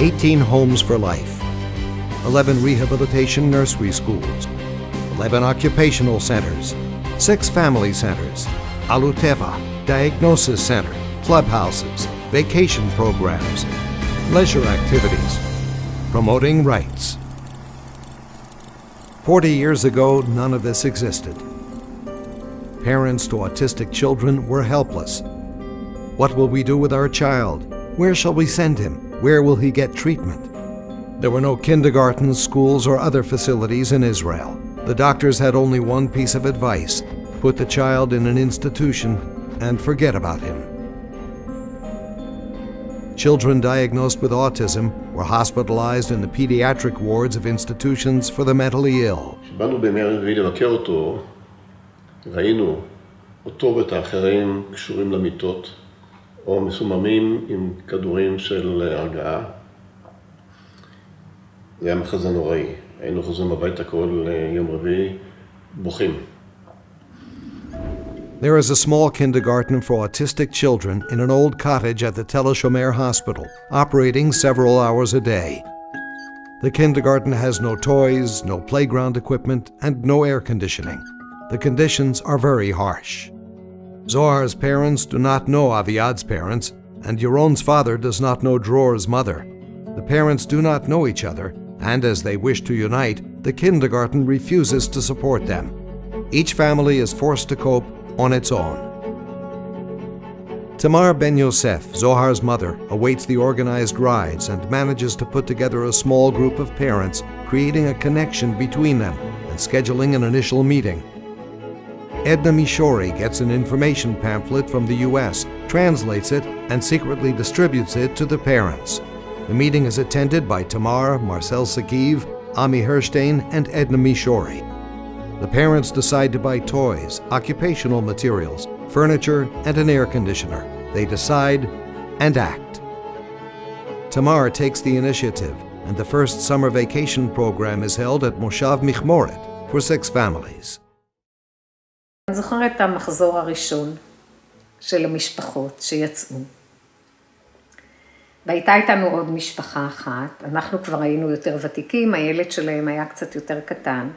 18 homes for life, 11 rehabilitation nursery schools, 11 occupational centers, 6 family centers, Aluteva, diagnosis center, clubhouses, vacation programs, leisure activities, promoting rights. 40 years ago, none of this existed. Parents to autistic children were helpless. What will we do with our child? Where shall we send him? Where will he get treatment? There were no kindergartens, schools, or other facilities in Israel. The doctors had only one piece of advice: put the child in an institution and forget about him. Children diagnosed with autism were hospitalized in the pediatric wards of institutions for the mentally ill. כשבאנו בימי רביעי לבקר אותו, ראינו אותו ואת האחרים קשורים למיטות, או מסוממים עם כדורים של הרגעה. זה היה מחזה נוראי. היינו חוזרים הביתה כל יום רביעי, בוכים. There is a small kindergarten for autistic children in an old cottage at the Tel HaShomer Hospital, operating several hours a day. The kindergarten has no toys, no playground equipment, and no air conditioning. The conditions are very harsh. Zohar's parents do not know Aviad's parents, and Yaron's father does not know Dror's mother. The parents do not know each other, and as they wish to unite, the kindergarten refuses to support them. Each family is forced to cope on its own. Tamar Ben Yosef, Zohar's mother, awaits the organized rides and manages to put together a small group of parents, creating a connection between them and scheduling an initial meeting. Edna Mishori gets an information pamphlet from the US, translates it, and secretly distributes it to the parents. The meeting is attended by Tamar, Marcel Sakiv, Ami Herstein, and Edna Mishori. The parents decide to buy toys, occupational materials, furniture, and an air conditioner. They decide and act. Tamar takes the initiative, and the first summer vacation program is held at Moshav Michmoret for 6 families. אני זוכרת את המחזור הראשון של המשפחות שיצאו. והייתה איתנו עוד משפחה אחת, אנחנו כבר היינו יותר ותיקים, הילד שלהם היה קצת יותר קטן.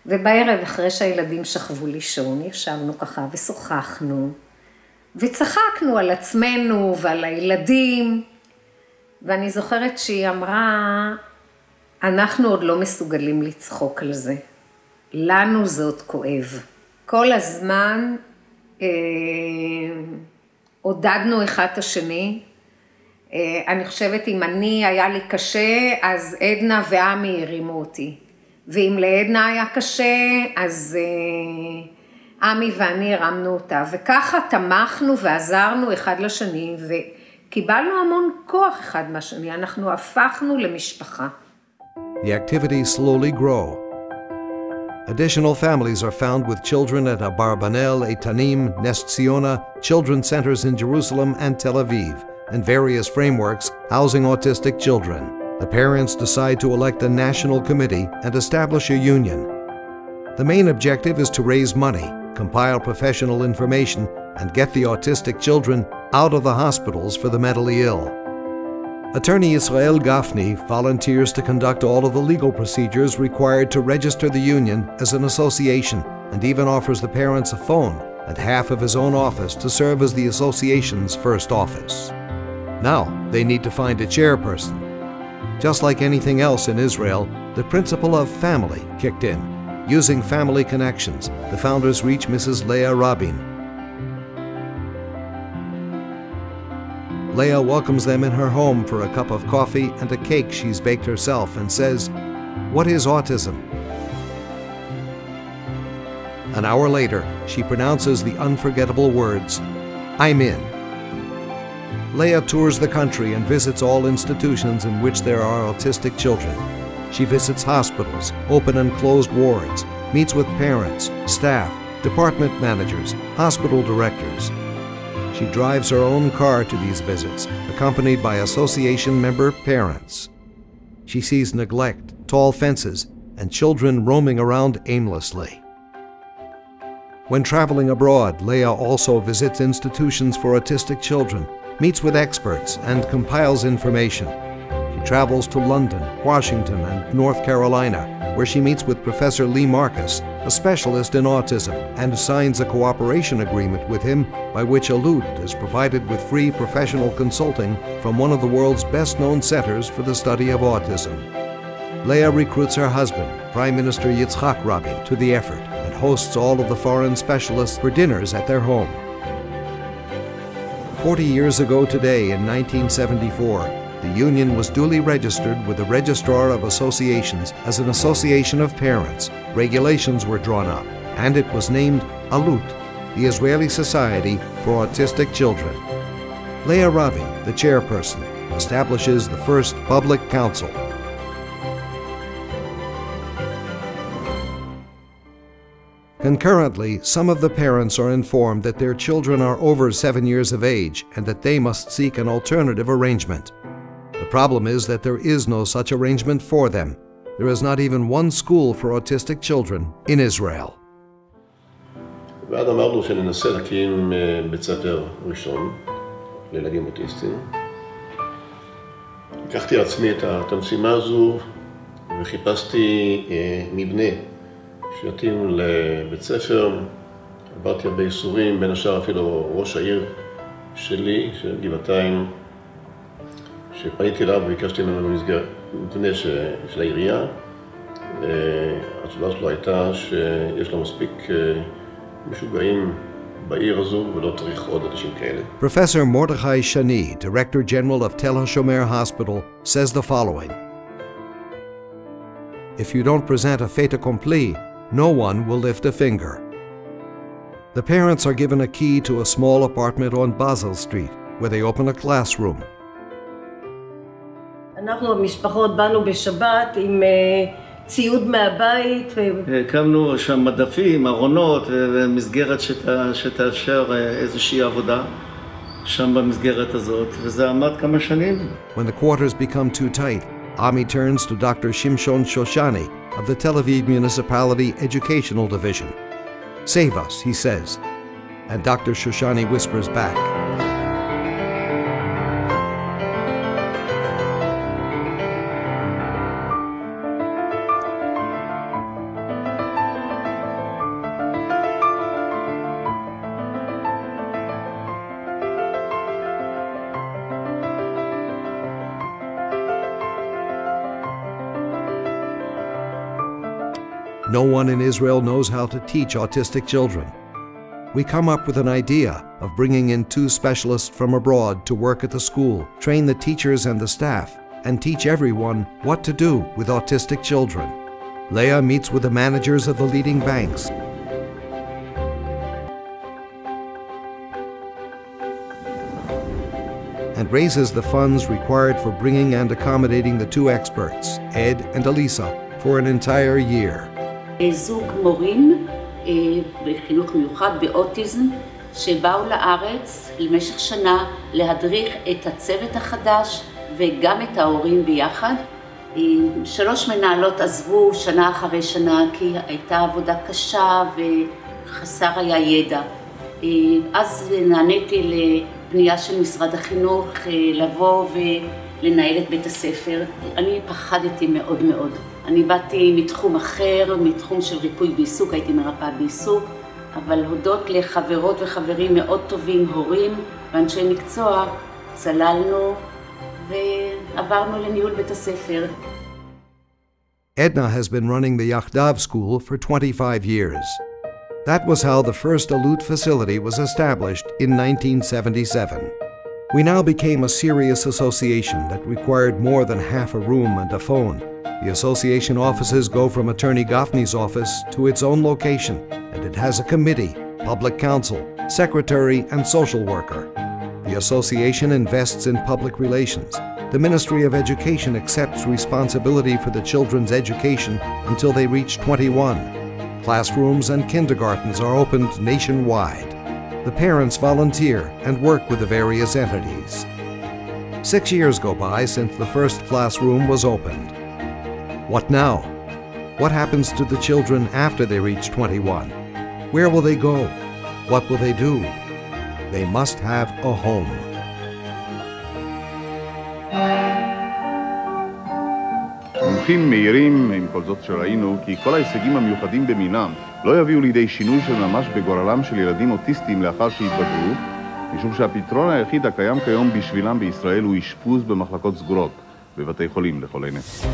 ובערב, אחרי שהילדים שכבו לישון, ישבנו ככה ושוחחנו, וצחקנו על עצמנו ועל הילדים, ואני זוכרת שהיא אמרה, אנחנו עוד לא מסוגלים לצחוק על זה, לנו זה עוד כואב. כל הזמן עודדנו אחד את השני, אני חושבת אם אני היה לי קשה, אז עדנה ועמי הרימו אותי. ואם לעדנה היה קשה, אז עמי ואני הרמנו אותה. וככה תמכנו ועזרנו אחד לשני, וקיבלנו המון כוח אחד מהשני. אנחנו הפכנו למשפחה. The activities slowly grow. Additional families are found with children at Abarbanel, Eitanim, Nest Ziona, children's centers in Jerusalem and Tel Aviv, and various frameworks housing autistic children. The parents decide to elect a national committee and establish a union. The main objective is to raise money, compile professional information, and get the autistic children out of the hospitals for the mentally ill. Attorney Israel Gafni volunteers to conduct all of the legal procedures required to register the union as an association, and even offers the parents a phone and half of his own office to serve as the association's first office. Now they need to find a chairperson. Just like anything else in Israel, the principle of family kicked in. Using family connections, the founders reach Mrs. Leah Rabin. Leah welcomes them in her home for a cup of coffee and a cake she's baked herself and says, "What is autism?" An hour later, she pronounces the unforgettable words, "I'm in." Leah tours the country and visits all institutions in which there are autistic children. She visits hospitals, open and closed wards, meets with parents, staff, department managers, hospital directors. She drives her own car to these visits, accompanied by association member parents. She sees neglect, tall fences, and children roaming around aimlessly. When traveling abroad, Leah also visits institutions for autistic children, meets with experts, and compiles information. She travels to London, Washington, and North Carolina, where she meets with Professor Lee Marcus, a specialist in autism, and signs a cooperation agreement with him by which Alut is provided with free professional consulting from one of the world's best-known centers for the study of autism. Leah recruits her husband, Prime Minister Yitzhak Rabin, to the effort and hosts all of the foreign specialists for dinners at their home. 40 years ago today, in 1974, the union was duly registered with the Registrar of Associations as an association of parents. Regulations were drawn up, and it was named Alut, the Israeli Society for Autistic Children. Leah Rabin, the chairperson, establishes the first public council. Concurrently, some of the parents are informed that their children are over 7 years of age and that they must seek an alternative arrangement. The problem is that there is no such arrangement for them. There is not even one school for autistic children in Israel. ועד אמרנו שננסה להקים בית ספר ראשון לילדים אוטיסטים. לקחתי על עצמי את המשימה הזו וחיפשתי מבנה שיתאים לבית ספר. עברתי הרבה ייסורים, בין השאר אפילו ראש העיר שלי, של גבעתיים, שפניתי אליו וביקשתי ממנו מבנה של העירייה. התשובה שלו הייתה שיש לו מספיק משוגעים בעיר הזו ולא צריך עוד אנשים כאלה. Professor Mordechai Shani, Director General of Tel HaShomer Hospital, says the following: "If you don't present a fait accompli, no one will lift a finger." The parents are given a key to a small apartment on Basel Street, where they open a classroom. אנחנו המשפחות באנו בשבת עם ציוד מהבית. הקמנו שם מדפים, ארונות ומסגרת שתאפשר איזושהי עבודה שם במסגרת הזאת, וזה עמד כמה שנים. When the quarters become too tight, Ami turns to Dr. Shimshon Shoshani of the Tel Aviv Municipality Educational Division. "Save us," he says, and Dr. Shoshani whispers back. No one in Israel knows how to teach autistic children. We come up with an idea of bringing in 2 specialists from abroad to work at the school, train the teachers and the staff, and teach everyone what to do with autistic children. Leah meets with the managers of the leading banks. And raises the funds required for bringing and accommodating the 2 experts, Ed and Elisa, for an entire year. זוג מורים בחינוך מיוחד באוטיזם שבאו לארץ למשך שנה להדריך את הצוות החדש וגם את ההורים ביחד. 3 מנהלות עזבו שנה אחרי שנה כי הייתה עבודה קשה וחסר היה ידע. אז נעניתי לפנייה של משרד החינוך לבוא ולנהל את בית הספר. אני פחדתי מאוד מאוד. אני באתי מתחום אחר, מתחום של ריפוי בעיסוק, הייתי מרפאה בעיסוק, אבל הודות לחברות וחברים מאוד טובים, הורים ואנשי מקצוע, צללנו ועברנו לניהול בית הספר. Edna has been running the Yachdav school for 25 years. That was how the first Alut facility was established in 1977. We now became a serious association that required more than half a room and a phone. The association offices go from Attorney Gafni's office to its own location, and it has a committee, public counsel, secretary, and social worker. The association invests in public relations. The Ministry of Education accepts responsibility for the children's education until they reach 21. Classrooms and kindergartens are opened nationwide. The parents volunteer and work with the various entities. 6 years go by since the first classroom was opened. What now? What happens to the children after they reach 21? Where will they go? What will they do? They must have a home. דיווחים מהירים עם כל זאת שראינו כי כל ההישגים המיוחדים במינם לא יביאו לידי שינוי של ממש בגורלם של ילדים אוטיסטים לאחר שהתבגרו, משום שהפתרון היחיד הקיים כיום בשבילם בישראל הוא אשפוז במחלקות סגורות, בבתי חולים לחולי נפש.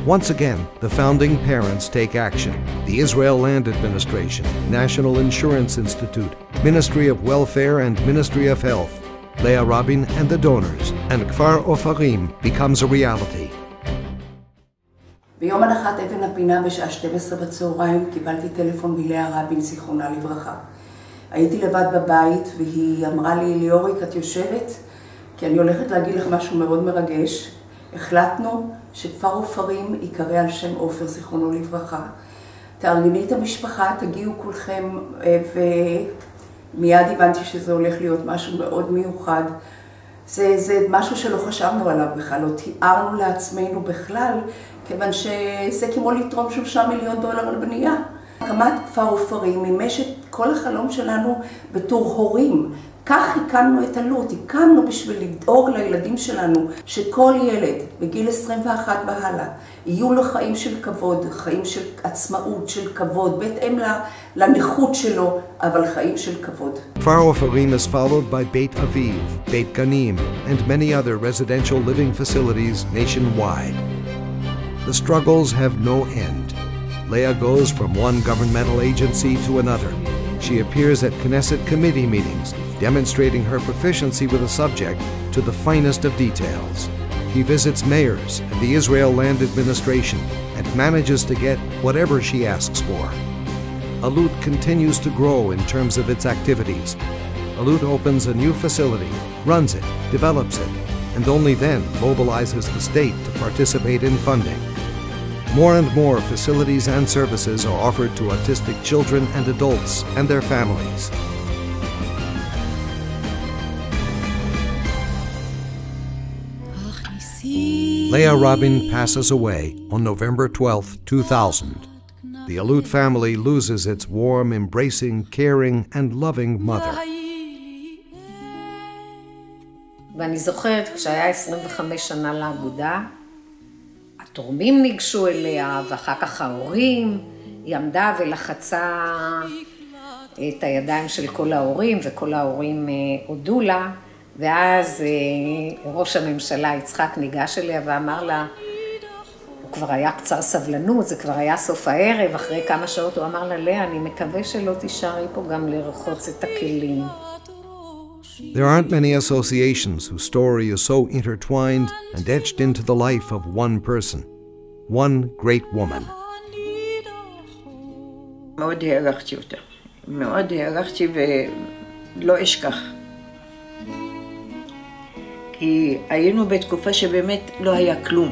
Once again, the founding parents take action. The Israel Land Administration, National Insurance Institute, Ministry of Welfare and Ministry of Health, Leah Rabin and the donors, and Kfar Ofarim becomes a reality. ביום הנחת אבן הפינה בשעה 12 בצהריים קיבלתי טלפון מלאה רבין, זיכרונה לברכה. הייתי לבד בבית והיא אמרה לי, ליאוריק, את יושבת? כי אני הולכת להגיד לך משהו מאוד מרגש. החלטנו שכפר עופרים יקרא על שם עופר, זיכרונו לברכה. תארגני את המשפחה, תגיעו כולכם, ומיד הבנתי שזה הולך להיות משהו מאוד מיוחד. זה משהו שלא חשבנו עליו בכלל, לא תיארנו לעצמנו בכלל, כיוון שזה כמו לתרום $3 מיליון על בנייה. הקמת כפר עופרים מימש את כל החלום שלנו בתור הורים. כך הקמנו את עלות, הקמנו בשביל לדאוג לילדים שלנו, שכל ילד בגיל 21 והלאה יהיו לו חיים של כבוד, חיים של עצמאות, של כבוד, בהתאם לנכות שלו, אבל חיים של כבוד. Kfar Ofarim is followed by Beit Aviv, Beit Ganim, and many other residential living facilities nationwide. The struggles have no end. Leah goes from one governmental agency to another. She appears at Knesset committee meetings, demonstrating her proficiency with a subject to the finest of details. She visits mayors and the Israel Land Administration and manages to get whatever she asks for. Alut continues to grow in terms of its activities. Alut opens a new facility, runs it, develops it, and only then mobilizes the state to participate in funding. More and more facilities and services are offered to autistic children and adults and their families. Leah Rabin passes away on November 12, 2000. The Alut family loses its warm, embracing, caring, and loving mother. ואני זוכרת, כשהיה 25 שנה לאגודה, התורמים ניגשו אליה, ואחר כך ההורים, היא עמדה ולחצה את הידיים של כל ההורים, וכל ההורים הודו לה, ואז ראש הממשלה יצחק ניגש אליה ואמר לה, הוא כבר היה קצר סבלנות, זה כבר היה סוף הערב, אחרי כמה שעות הוא אמר לה, לאה, אני מקווה שלא תישארי פה גם לרחוץ את הכלים. There aren't many associations whose story is so intertwined and etched into the life of one person, one great woman. מאוד הערכתי אותה, מאוד הערכתי ולא אשכח. כי היינו בתקופה שבאמת לא היה כלום.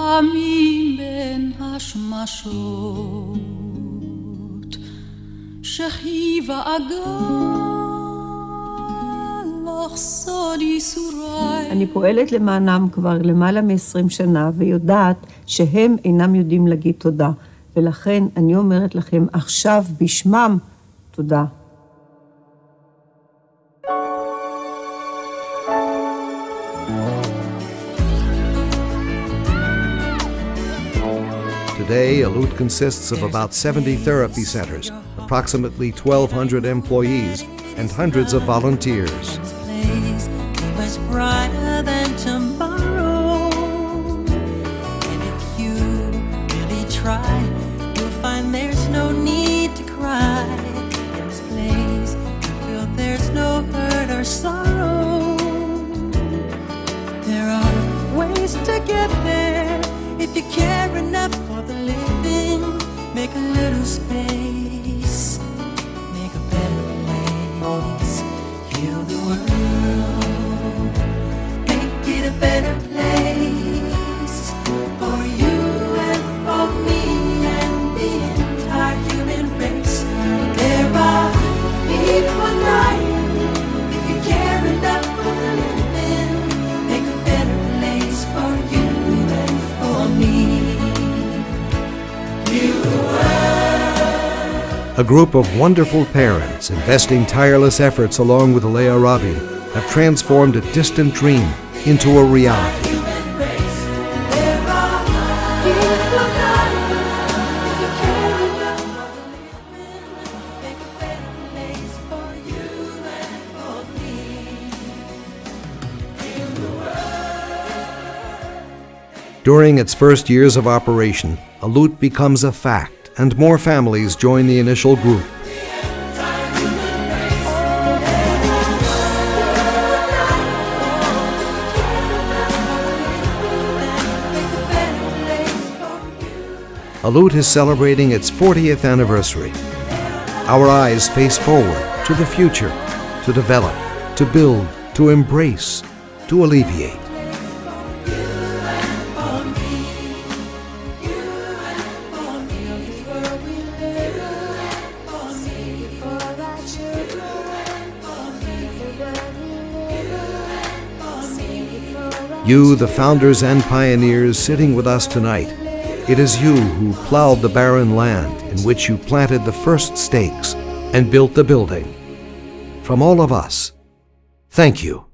ובתרחמים בין השמשות שכיבה אגן לחסוד ייסורי. אני פועלת למענם כבר למעלה מ-20 שנה ויודעת שהם אינם יודעים להגיד תודה, ולכן אני אומרת לכם עכשיו בשמם תודה. Today, Alut consists of about 70 therapy centers, approximately 1,200 employees, and hundreds of volunteers. Brighter than tomorrow, and if you really try, you'll find there's no need to cry. In this place, you feel there's no hurt or sorrow. There are ways to get there if you care enough for the living. Make a little space, make a better place, heal the world, make it a better place for you and for me and the entire human race. There are people dying. If you care enough for the living, make a better place for you and for me. Heal the world. A group of wonderful parents investing tireless efforts along with Leah Rabin have transformed a distant dream into a reality. During its first years of operation, Alut becomes a fact, and more families join the initial group. Alut is celebrating its 40th anniversary. Our eyes face forward to the future, to develop, to build, to embrace, to alleviate. You, the founders and pioneers sitting with us tonight, it is you who plowed the barren land in which you planted the first stakes and built the building. From all of us, thank you.